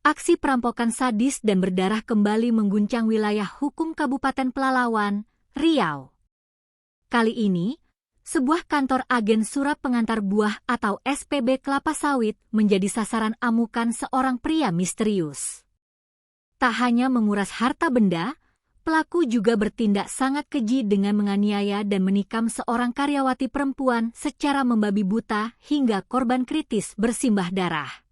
Aksi perampokan sadis dan berdarah kembali mengguncang wilayah hukum Kabupaten Pelalawan, Riau. Kali ini, sebuah kantor agen surat pengantar buah atau SPB kelapa sawit menjadi sasaran amukan seorang pria misterius. Tak hanya menguras harta benda, pelaku juga bertindak sangat keji dengan menganiaya dan menikam seorang karyawati perempuan secara membabi buta hingga korban kritis bersimbah darah.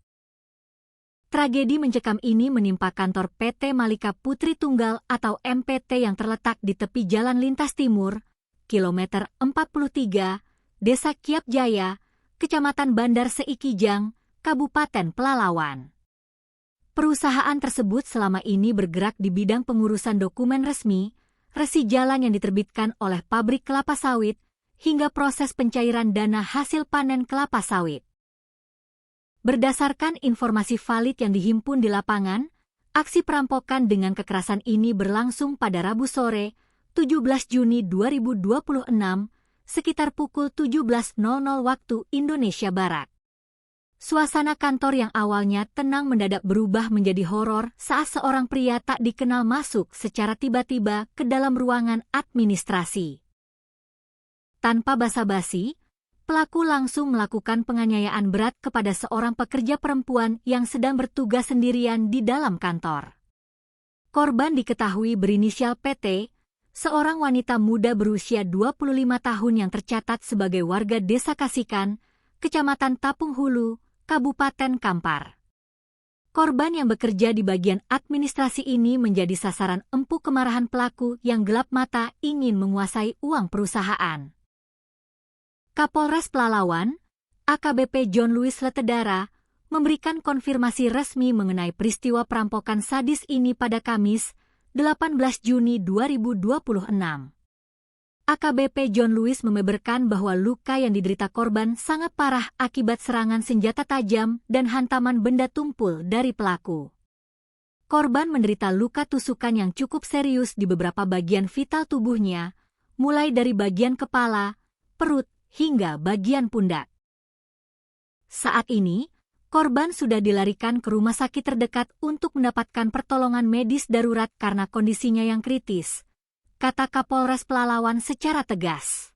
Tragedi mencekam ini menimpa kantor PT Malika Putri Tunggal atau MPT yang terletak di tepi Jalan Lintas Timur, kilometer 43, Desa Kiap Jaya, Kecamatan Bandar Seikijang, Kabupaten Pelalawan. Perusahaan tersebut selama ini bergerak di bidang pengurusan dokumen resmi, resi jalan yang diterbitkan oleh pabrik kelapa sawit, hingga proses pencairan dana hasil panen kelapa sawit. Berdasarkan informasi valid yang dihimpun di lapangan, aksi perampokan dengan kekerasan ini berlangsung pada Rabu sore, 17 Juni 2026, sekitar pukul 17.00 waktu Indonesia Barat. Suasana kantor yang awalnya tenang mendadak berubah menjadi horor saat seorang pria tak dikenal masuk secara tiba-tiba ke dalam ruangan administrasi. Tanpa basa-basi, pelaku langsung melakukan penganiayaan berat kepada seorang pekerja perempuan yang sedang bertugas sendirian di dalam kantor. Korban diketahui berinisial PT, seorang wanita muda berusia 25 tahun yang tercatat sebagai warga Desa Kasikan, Kecamatan Tapung Hulu, Kabupaten Kampar. Korban yang bekerja di bagian administrasi ini menjadi sasaran empuk kemarahan pelaku yang gelap mata ingin menguasai uang perusahaan. Kapolres Pelalawan, AKBP John Louis Letedara, memberikan konfirmasi resmi mengenai peristiwa perampokan sadis ini pada Kamis, 18 Juni 2026. AKBP John Louis membeberkan bahwa luka yang diderita korban sangat parah akibat serangan senjata tajam dan hantaman benda tumpul dari pelaku. Korban menderita luka tusukan yang cukup serius di beberapa bagian vital tubuhnya, mulai dari bagian kepala, perut, hingga bagian pundak. Saat ini, korban sudah dilarikan ke rumah sakit terdekat untuk mendapatkan pertolongan medis darurat karena kondisinya yang kritis, kata Kapolres Pelalawan secara tegas.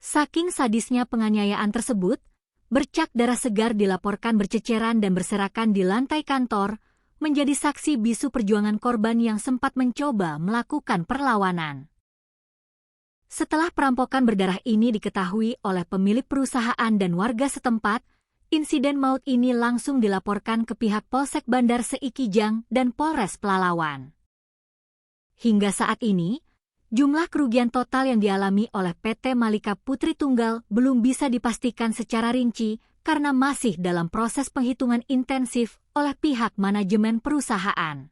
Saking sadisnya penganiayaan tersebut, bercak darah segar dilaporkan berceceran dan berserakan di lantai kantor, menjadi saksi bisu perjuangan korban yang sempat mencoba melakukan perlawanan. Setelah perampokan berdarah ini diketahui oleh pemilik perusahaan dan warga setempat, insiden maut ini langsung dilaporkan ke pihak Polsek Bandar Seikijang dan Polres Pelalawan. Hingga saat ini, jumlah kerugian total yang dialami oleh PT Malika Putri Tunggal belum bisa dipastikan secara rinci karena masih dalam proses penghitungan intensif oleh pihak manajemen perusahaan.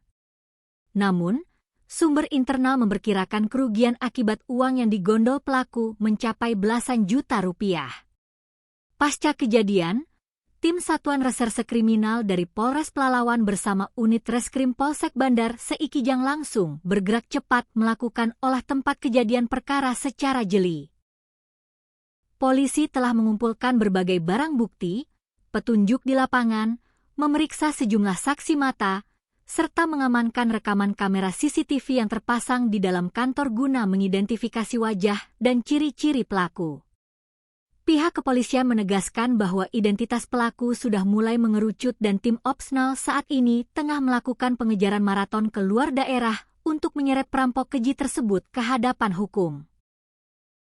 Namun, sumber internal memperkirakan kerugian akibat uang yang digondol pelaku mencapai belasan juta rupiah. Pasca kejadian, tim Satuan Reserse Kriminal dari Polres Pelalawan bersama unit Reskrim Polsek Bandar Seikijang langsung bergerak cepat melakukan olah tempat kejadian perkara secara jeli. Polisi telah mengumpulkan berbagai barang bukti, petunjuk di lapangan, memeriksa sejumlah saksi mata, serta mengamankan rekaman kamera CCTV yang terpasang di dalam kantor guna mengidentifikasi wajah dan ciri-ciri pelaku. Pihak kepolisian menegaskan bahwa identitas pelaku sudah mulai mengerucut dan tim Opsnal saat ini tengah melakukan pengejaran maraton ke luar daerah untuk menyeret perampok keji tersebut ke hadapan hukum.